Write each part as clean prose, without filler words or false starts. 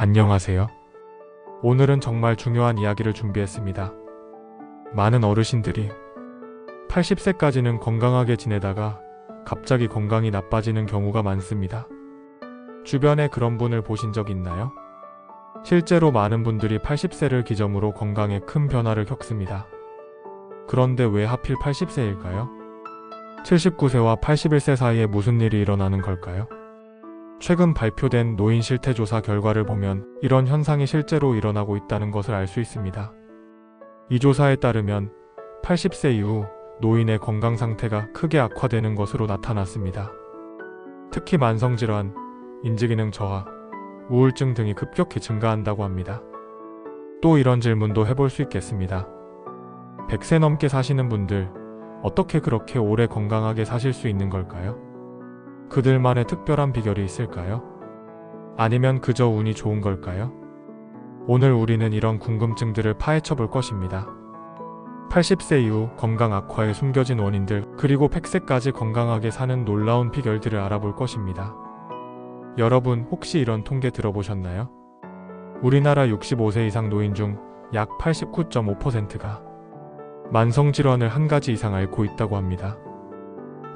안녕하세요. 오늘은 정말 중요한 이야기를 준비했습니다. 많은 어르신들이 80세까지는 건강하게 지내다가 갑자기 건강이 나빠지는 경우가 많습니다. 주변에 그런 분을 보신 적 있나요? 실제로 많은 분들이 80세를 기점으로 건강에 큰 변화를 겪습니다. 그런데 왜 하필 80세일까요? 79세와 81세 사이에 무슨 일이 일어나는 걸까요? 최근 발표된 노인 실태조사 결과를 보면 이런 현상이 실제로 일어나고 있다는 것을 알 수 있습니다. 이 조사에 따르면 80세 이후 노인의 건강 상태가 크게 악화되는 것으로 나타났습니다. 특히 만성질환, 인지기능 저하, 우울증 등이 급격히 증가한다고 합니다. 또 이런 질문도 해볼 수 있겠습니다. 100세 넘게 사시는 분들, 어떻게 그렇게 오래 건강하게 사실 수 있는 걸까요? 그들만의 특별한 비결이 있을까요? 아니면 그저 운이 좋은 걸까요? 오늘 우리는 이런 궁금증들을 파헤쳐 볼 것입니다. 80세 이후 건강 악화에 숨겨진 원인들, 그리고 100세까지 건강하게 사는 놀라운 비결들을 알아볼 것입니다. 여러분 혹시 이런 통계 들어보셨나요? 우리나라 65세 이상 노인 중 약 89.5%가 만성질환을 한 가지 이상 앓고 있다고 합니다.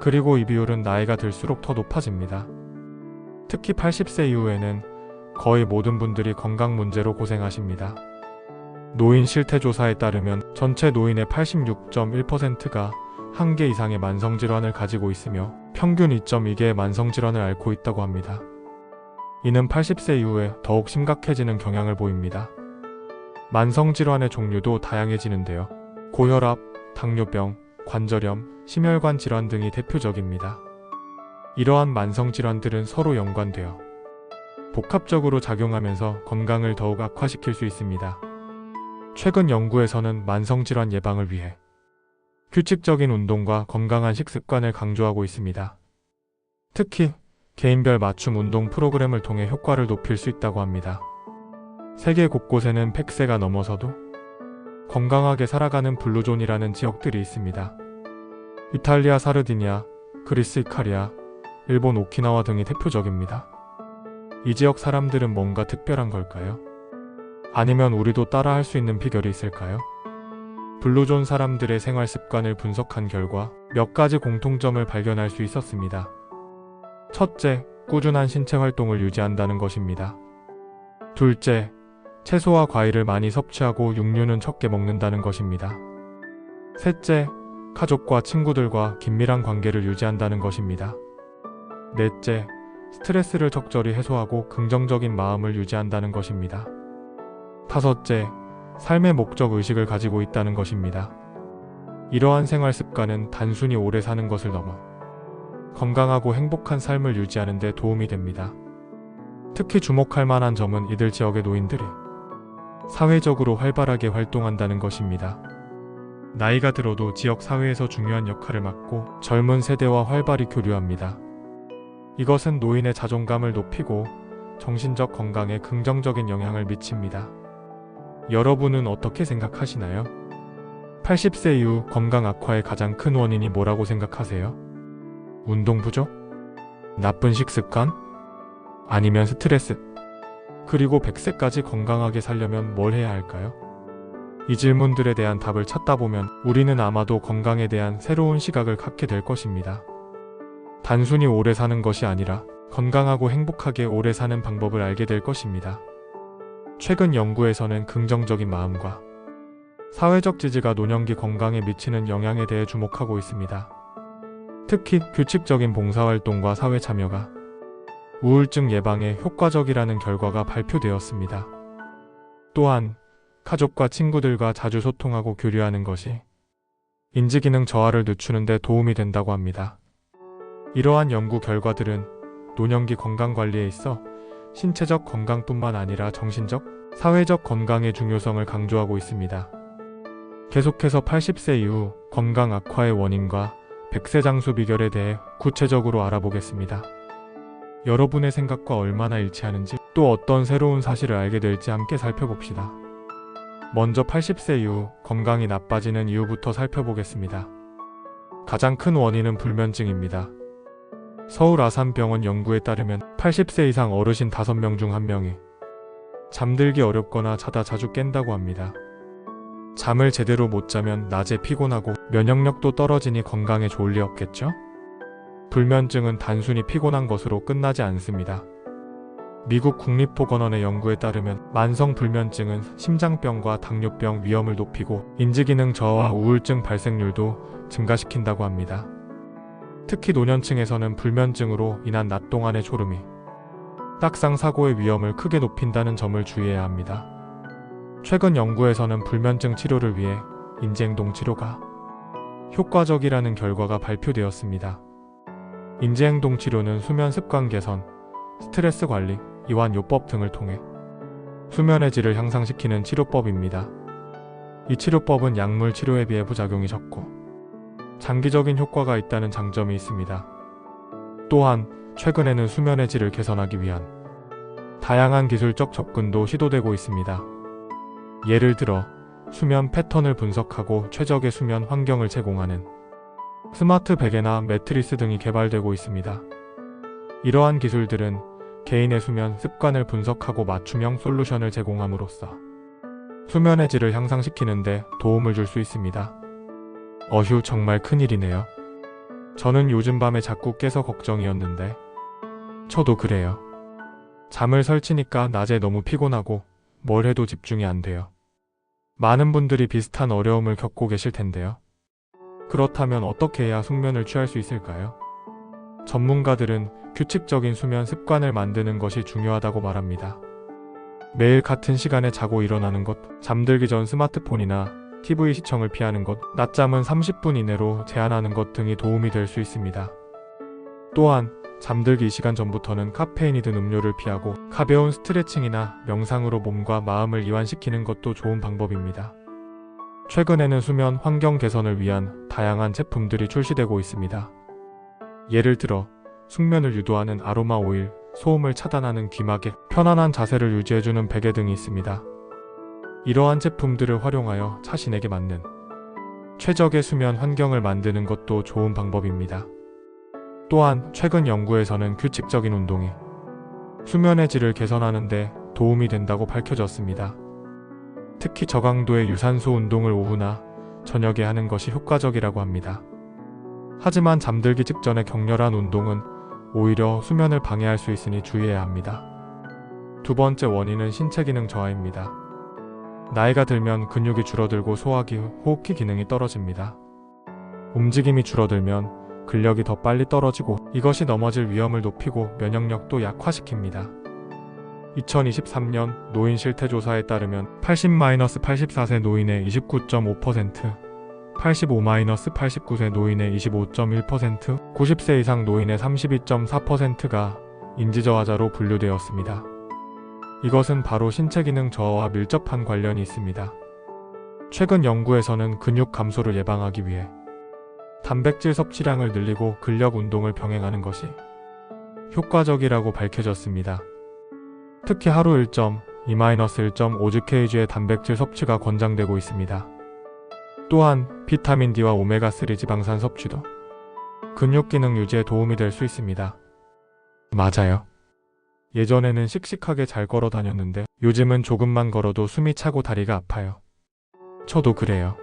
그리고 이 비율은 나이가 들수록 더 높아집니다. 특히 80세 이후에는 거의 모든 분들이 건강 문제로 고생하십니다. 노인 실태조사에 따르면 전체 노인의 86.1%가 한 개 이상의 만성질환을 가지고 있으며 평균 2.2개의 만성질환을 앓고 있다고 합니다. 이는 80세 이후에 더욱 심각해지는 경향을 보입니다. 만성질환의 종류도 다양해지는데요. 고혈압, 당뇨병, 관절염, 심혈관 질환 등이 대표적입니다. 이러한 만성질환들은 서로 연관되어 복합적으로 작용하면서 건강을 더욱 악화시킬 수 있습니다. 최근 연구에서는 만성질환 예방을 위해 규칙적인 운동과 건강한 식습관을 강조하고 있습니다. 특히 개인별 맞춤 운동 프로그램을 통해 효과를 높일 수 있다고 합니다. 세계 곳곳에는 100세가 넘어서도 건강하게 살아가는 블루존이라는 지역들이 있습니다. 이탈리아 사르디니아, 그리스 이카리아, 일본 오키나와 등이 대표적입니다. 이 지역 사람들은 뭔가 특별한 걸까요? 아니면 우리도 따라 할 수 있는 비결이 있을까요? 블루존 사람들의 생활 습관을 분석한 결과 몇 가지 공통점을 발견할 수 있었습니다. 첫째, 꾸준한 신체 활동을 유지한다는 것입니다. 둘째, 채소와 과일을 많이 섭취하고 육류는 적게 먹는다는 것입니다. 셋째, 가족과 친구들과 긴밀한 관계를 유지한다는 것입니다. 넷째, 스트레스를 적절히 해소하고 긍정적인 마음을 유지한다는 것입니다. 다섯째, 삶의 목적 의식을 가지고 있다는 것입니다. 이러한 생활 습관은 단순히 오래 사는 것을 넘어 건강하고 행복한 삶을 유지하는 데 도움이 됩니다. 특히 주목할 만한 점은 이들 지역의 노인들이 사회적으로 활발하게 활동한다는 것입니다. 나이가 들어도 지역 사회에서 중요한 역할을 맡고 젊은 세대와 활발히 교류합니다. 이것은 노인의 자존감을 높이고 정신적 건강에 긍정적인 영향을 미칩니다. 여러분은 어떻게 생각하시나요? 80세 이후 건강 악화의 가장 큰 원인이 뭐라고 생각하세요? 운동 부족? 나쁜 식습관? 아니면 스트레스? 그리고 100세까지 건강하게 살려면 뭘 해야 할까요? 이 질문들에 대한 답을 찾다 보면 우리는 아마도 건강에 대한 새로운 시각을 갖게 될 것입니다. 단순히 오래 사는 것이 아니라 건강하고 행복하게 오래 사는 방법을 알게 될 것입니다. 최근 연구에서는 긍정적인 마음과 사회적 지지가 노년기 건강에 미치는 영향에 대해 주목하고 있습니다. 특히 규칙적인 봉사활동과 사회 참여가 우울증 예방에 효과적이라는 결과가 발표되었습니다. 또한 가족과 친구들과 자주 소통하고 교류하는 것이 인지기능 저하를 늦추는 데 도움이 된다고 합니다. 이러한 연구 결과들은 노년기 건강관리에 있어 신체적 건강뿐만 아니라 정신적, 사회적 건강의 중요성을 강조하고 있습니다. 계속해서 80세 이후 건강 악화의 원인과 100세 장수 비결에 대해 구체적으로 알아보겠습니다. 여러분의 생각과 얼마나 일치하는지, 또 어떤 새로운 사실을 알게 될지 함께 살펴봅시다. 먼저 80세 이후 건강이 나빠지는 이유부터 살펴보겠습니다. 가장 큰 원인은 불면증입니다. 서울 아산병원 연구에 따르면 80세 이상 어르신 5명 중 1명이 잠들기 어렵거나 자다 자주 깬다고 합니다. 잠을 제대로 못 자면 낮에 피곤하고 면역력도 떨어지니 건강에 좋을 리 없겠죠? 불면증은 단순히 피곤한 것으로 끝나지 않습니다. 미국 국립보건원의 연구에 따르면 만성 불면증은 심장병과 당뇨병 위험을 높이고 인지기능 저하와 우울증 발생률도 증가시킨다고 합니다. 특히 노년층에서는 불면증으로 인한 낮 동안의 졸음이 딱상 사고의 위험을 크게 높인다는 점을 주의해야 합니다. 최근 연구에서는 불면증 치료를 위해 인지행동 치료가 효과적이라는 결과가 발표되었습니다. 인지행동 치료는 수면 습관 개선, 스트레스 관리, 이완요법 등을 통해 수면의 질을 향상시키는 치료법입니다. 이 치료법은 약물 치료에 비해 부작용이 적고 장기적인 효과가 있다는 장점이 있습니다. 또한 최근에는 수면의 질을 개선하기 위한 다양한 기술적 접근도 시도되고 있습니다. 예를 들어 수면 패턴을 분석하고 최적의 수면 환경을 제공하는 스마트 베개나 매트리스 등이 개발되고 있습니다. 이러한 기술들은 개인의 수면 습관을 분석하고 맞춤형 솔루션을 제공함으로써 수면의 질을 향상시키는 데 도움을 줄 수 있습니다. 어휴, 정말 큰일이네요. 저는 요즘 밤에 자꾸 깨서 걱정이었는데 저도 그래요. 잠을 설치니까 낮에 너무 피곤하고 뭘 해도 집중이 안 돼요. 많은 분들이 비슷한 어려움을 겪고 계실 텐데요. 그렇다면 어떻게 해야 숙면을 취할 수 있을까요? 전문가들은 규칙적인 수면 습관을 만드는 것이 중요하다고 말합니다. 매일 같은 시간에 자고 일어나는 것, 잠들기 전 스마트폰이나 TV 시청을 피하는 것, 낮잠은 30분 이내로 제한하는 것 등이 도움이 될 수 있습니다. 또한 잠들기 2시간 전부터는 카페인이 든 음료를 피하고 가벼운 스트레칭이나 명상으로 몸과 마음을 이완시키는 것도 좋은 방법입니다. 최근에는 수면 환경 개선을 위한 다양한 제품들이 출시되고 있습니다. 예를 들어 숙면을 유도하는 아로마 오일, 소음을 차단하는 귀마개, 편안한 자세를 유지해주는 베개 등이 있습니다. 이러한 제품들을 활용하여 자신에게 맞는 최적의 수면 환경을 만드는 것도 좋은 방법입니다. 또한 최근 연구에서는 규칙적인 운동이 수면의 질을 개선하는 데 도움이 된다고 밝혀졌습니다. 특히 저강도의 유산소 운동을 오후나 저녁에 하는 것이 효과적이라고 합니다. 하지만 잠들기 직전의 격렬한 운동은 오히려 수면을 방해할 수 있으니 주의해야 합니다. 두 번째 원인은 신체 기능 저하입니다. 나이가 들면 근육이 줄어들고 소화기, 호흡기 기능이 떨어집니다. 움직임이 줄어들면 근력이 더 빨리 떨어지고 이것이 넘어질 위험을 높이고 면역력도 약화시킵니다. 2023년 노인 실태조사에 따르면 80-84세 노인의 29.5%, 85-89세 노인의 25.1%, 90세 이상 노인의 32.4%가 인지저하자로 분류되었습니다. 이것은 바로 신체 기능 저하와 밀접한 관련이 있습니다. 최근 연구에서는 근육 감소를 예방하기 위해 단백질 섭취량을 늘리고 근력 운동을 병행하는 것이 효과적이라고 밝혀졌습니다. 특히 하루 1.2-1.5gkg의 단백질 섭취가 권장되고 있습니다. 또한 비타민 D와 오메가3 지방산 섭취도 근육 기능 유지에 도움이 될 수 있습니다. 맞아요. 예전에는 씩씩하게 잘 걸어 다녔는데 요즘은 조금만 걸어도 숨이 차고 다리가 아파요. 저도 그래요.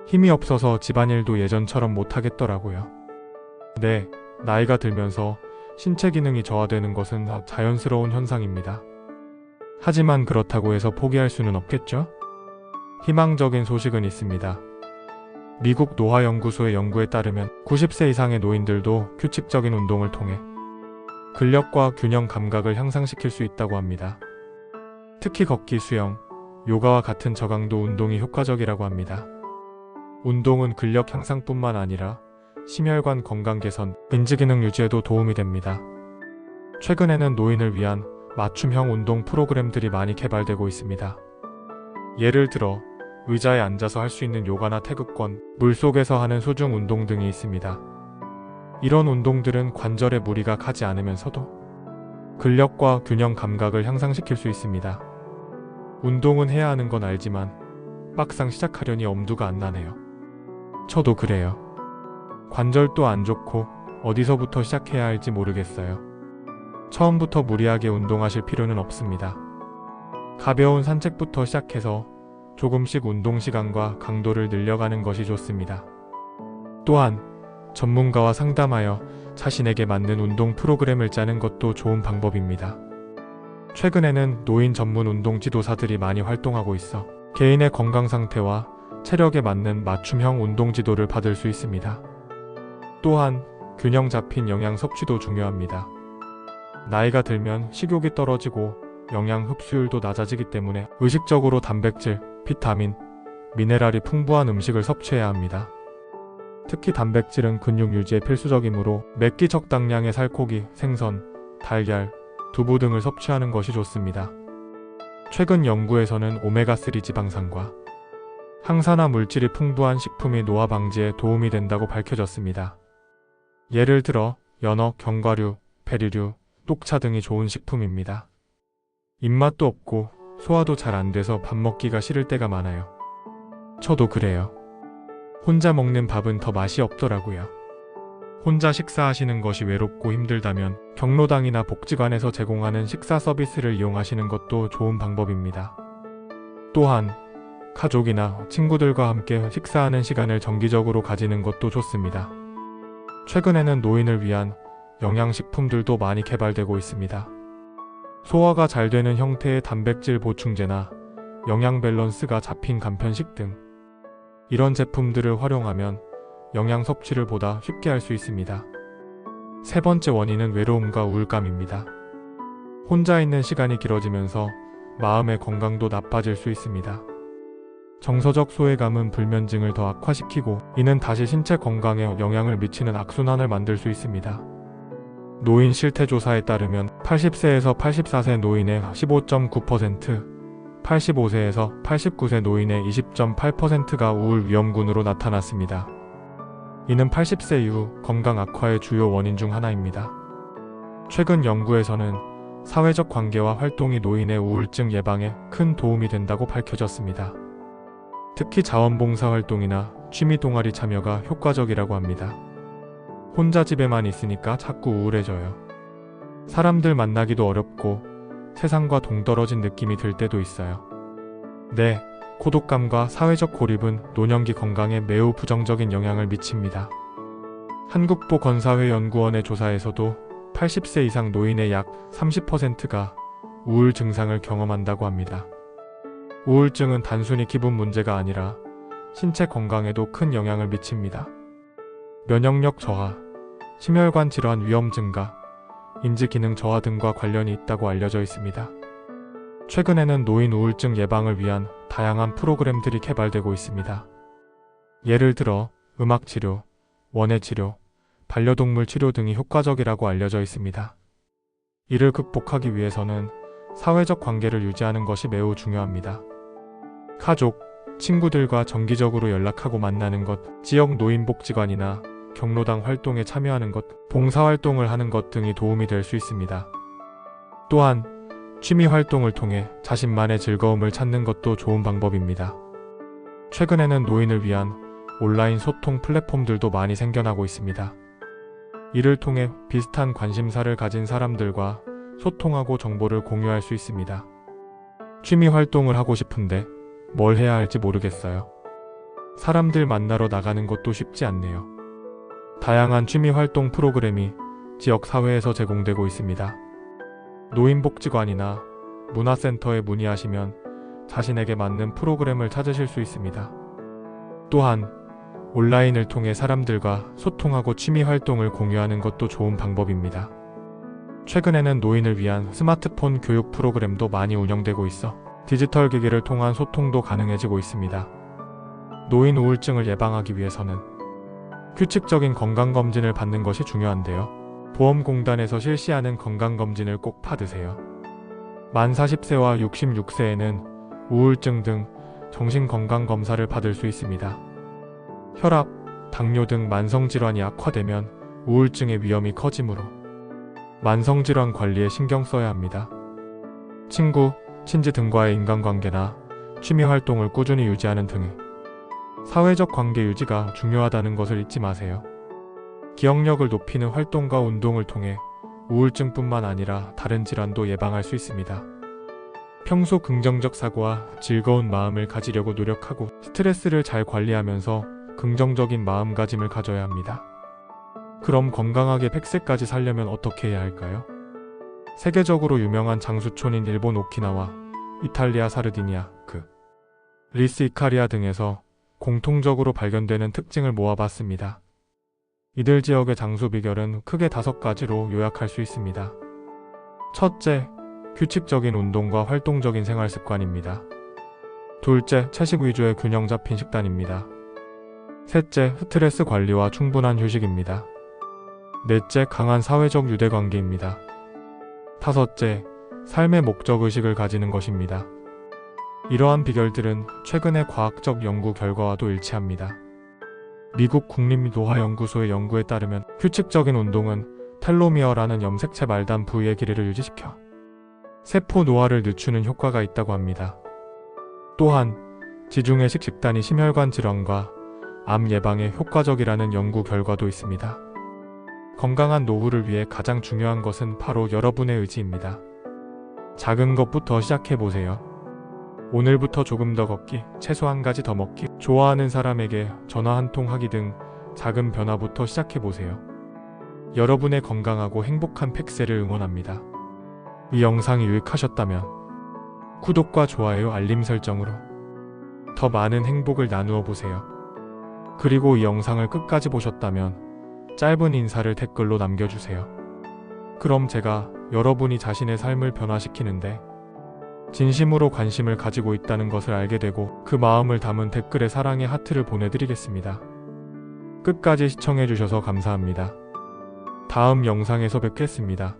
힘이 없어서 집안일도 예전처럼 못하겠더라고요. 네, 나이가 들면서 신체 기능이 저하되는 것은 자연스러운 현상입니다. 하지만 그렇다고 해서 포기할 수는 없겠죠? 희망적인 소식은 있습니다. 미국 노화연구소의 연구에 따르면 90세 이상의 노인들도 규칙적인 운동을 통해 근력과 균형 감각을 향상시킬 수 있다고 합니다. 특히 걷기, 수영, 요가와 같은 저강도 운동이 효과적이라고 합니다. 운동은 근력 향상뿐만 아니라 심혈관 건강 개선, 인지기능 유지에도 도움이 됩니다. 최근에는 노인을 위한 맞춤형 운동 프로그램들이 많이 개발되고 있습니다. 예를 들어 의자에 앉아서 할 수 있는 요가나 태극권, 물속에서 하는 수중 운동 등이 있습니다. 이런 운동들은 관절에 무리가 가지 않으면서도 근력과 균형 감각을 향상시킬 수 있습니다. 운동은 해야 하는 건 알지만 막상 시작하려니 엄두가 안 나네요. 저도 그래요. 관절도 안 좋고 어디서부터 시작해야 할지 모르겠어요. 처음부터 무리하게 운동하실 필요는 없습니다. 가벼운 산책부터 시작해서 조금씩 운동 시간과 강도를 늘려가는 것이 좋습니다. 또한 전문가와 상담하여 자신에게 맞는 운동 프로그램을 짜는 것도 좋은 방법입니다. 최근에는 노인 전문 운동 지도사들이 많이 활동하고 있어 개인의 건강 상태와 체력에 맞는 맞춤형 운동 지도를 받을 수 있습니다. 또한 균형 잡힌 영양 섭취도 중요합니다. 나이가 들면 식욕이 떨어지고 영양 흡수율도 낮아지기 때문에 의식적으로 단백질, 비타민, 미네랄이 풍부한 음식을 섭취해야 합니다. 특히 단백질은 근육 유지에 필수적이므로 맵기 적당량의 살코기, 생선, 달걀, 두부 등을 섭취하는 것이 좋습니다. 최근 연구에서는 오메가3 지방산과 항산화 물질이 풍부한 식품이 노화 방지에 도움이 된다고 밝혀졌습니다. 예를 들어 연어, 견과류, 베리류, 녹차 등이 좋은 식품입니다. 입맛도 없고 소화도 잘 안 돼서 밥 먹기가 싫을 때가 많아요. 저도 그래요. 혼자 먹는 밥은 더 맛이 없더라고요. 혼자 식사하시는 것이 외롭고 힘들다면 경로당이나 복지관에서 제공하는 식사 서비스를 이용하시는 것도 좋은 방법입니다. 또한 가족이나 친구들과 함께 식사하는 시간을 정기적으로 가지는 것도 좋습니다. 최근에는 노인을 위한 영양식품들도 많이 개발되고 있습니다. 소화가 잘 되는 형태의 단백질 보충제나 영양 밸런스가 잡힌 간편식 등 이런 제품들을 활용하면 영양 섭취를 보다 쉽게 할 수 있습니다. 세 번째 원인은 외로움과 우울감입니다. 혼자 있는 시간이 길어지면서 마음의 건강도 나빠질 수 있습니다. 정서적 소외감은 불면증을 더 악화시키고 이는 다시 신체 건강에 영향을 미치는 악순환을 만들 수 있습니다. 노인 실태조사에 따르면 80세에서 84세 노인의 15.9%, 85세에서 89세 노인의 20.8%가 우울 위험군으로 나타났습니다. 이는 80세 이후 건강 악화의 주요 원인 중 하나입니다. 최근 연구에서는 사회적 관계와 활동이 노인의 우울증 예방에 큰 도움이 된다고 밝혀졌습니다. 특히 자원봉사 활동이나 취미 동아리 참여가 효과적이라고 합니다. 혼자 집에만 있으니까 자꾸 우울해져요. 사람들 만나기도 어렵고 세상과 동떨어진 느낌이 들 때도 있어요. 네, 고독감과 사회적 고립은 노년기 건강에 매우 부정적인 영향을 미칩니다. 한국보건사회연구원의 조사에서도 80세 이상 노인의 약 30%가 우울 증상을 경험한다고 합니다. 우울증은 단순히 기분 문제가 아니라 신체 건강에도 큰 영향을 미칩니다. 면역력 저하, 심혈관 질환 위험 증가, 인지 기능 저하 등과 관련이 있다고 알려져 있습니다. 최근에는 노인 우울증 예방을 위한 다양한 프로그램들이 개발되고 있습니다. 예를 들어 음악 치료, 원예 치료, 반려동물 치료 등이 효과적이라고 알려져 있습니다. 이를 극복하기 위해서는 사회적 관계를 유지하는 것이 매우 중요합니다. 가족, 친구들과 정기적으로 연락하고 만나는 것, 지역 노인복지관이나 경로당 활동에 참여하는 것, 봉사활동을 하는 것 등이 도움이 될 수 있습니다. 또한 취미 활동을 통해 자신만의 즐거움을 찾는 것도 좋은 방법입니다. 최근에는 노인을 위한 온라인 소통 플랫폼들도 많이 생겨나고 있습니다. 이를 통해 비슷한 관심사를 가진 사람들과 소통하고 정보를 공유할 수 있습니다. 취미 활동을 하고 싶은데 뭘 해야 할지 모르겠어요. 사람들 만나러 나가는 것도 쉽지 않네요. 다양한 취미 활동 프로그램이 지역 사회에서 제공되고 있습니다. 노인복지관이나 문화센터에 문의하시면 자신에게 맞는 프로그램을 찾으실 수 있습니다. 또한 온라인을 통해 사람들과 소통하고 취미 활동을 공유하는 것도 좋은 방법입니다. 최근에는 노인을 위한 스마트폰 교육 프로그램도 많이 운영되고 있어 디지털 기기를 통한 소통도 가능해지고 있습니다. 노인 우울증을 예방하기 위해서는 규칙적인 건강검진을 받는 것이 중요한데요. 보험공단에서 실시하는 건강검진을 꼭 받으세요. 만 40세와 66세에는 우울증 등 정신건강검사를 받을 수 있습니다. 혈압, 당뇨 등 만성질환이 악화되면 우울증의 위험이 커지므로 만성질환 관리에 신경 써야 합니다. 친구, 친지 등과의 인간관계나 취미활동을 꾸준히 유지하는 등의 사회적 관계 유지가 중요하다는 것을 잊지 마세요. 기억력을 높이는 활동과 운동을 통해 우울증뿐만 아니라 다른 질환도 예방할 수 있습니다. 평소 긍정적 사고와 즐거운 마음을 가지려고 노력하고 스트레스를 잘 관리하면서 긍정적인 마음가짐을 가져야 합니다. 그럼 건강하게 100세까지 살려면 어떻게 해야 할까요? 세계적으로 유명한 장수촌인 일본 오키나와, 이탈리아 사르디니아, 그리스 이카리아 등에서 공통적으로 발견되는 특징을 모아봤습니다. 이들 지역의 장수 비결은 크게 5가지로 요약할 수 있습니다. 첫째, 규칙적인 운동과 활동적인 생활 습관입니다. 둘째, 채식 위주의 균형 잡힌 식단입니다. 셋째, 스트레스 관리와 충분한 휴식입니다. 넷째, 강한 사회적 유대관계입니다. 다섯째, 삶의 목적의식을 가지는 것입니다. 이러한 비결들은 최근의 과학적 연구 결과와도 일치합니다. 미국 국립노화연구소의 연구에 따르면 규칙적인 운동은 텔로미어라는 염색체 말단 부위의 길이를 유지시켜 세포 노화를 늦추는 효과가 있다고 합니다. 또한 지중해식 식단이 심혈관 질환과 암 예방에 효과적이라는 연구 결과도 있습니다. 건강한 노후를 위해 가장 중요한 것은 바로 여러분의 의지입니다. 작은 것부터 시작해보세요. 오늘부터 조금 더 걷기, 채소 한 가지 더 먹기, 좋아하는 사람에게 전화 한 통 하기 등 작은 변화부터 시작해보세요. 여러분의 건강하고 행복한 100세를 응원합니다. 이 영상이 유익하셨다면 구독과 좋아요, 알림 설정으로 더 많은 행복을 나누어 보세요. 그리고 이 영상을 끝까지 보셨다면 짧은 인사를 댓글로 남겨주세요. 그럼 제가 여러분이 자신의 삶을 변화시키는데 진심으로 관심을 가지고 있다는 것을 알게 되고 그 마음을 담은 댓글에 사랑의 하트를 보내드리겠습니다. 끝까지 시청해주셔서 감사합니다. 다음 영상에서 뵙겠습니다.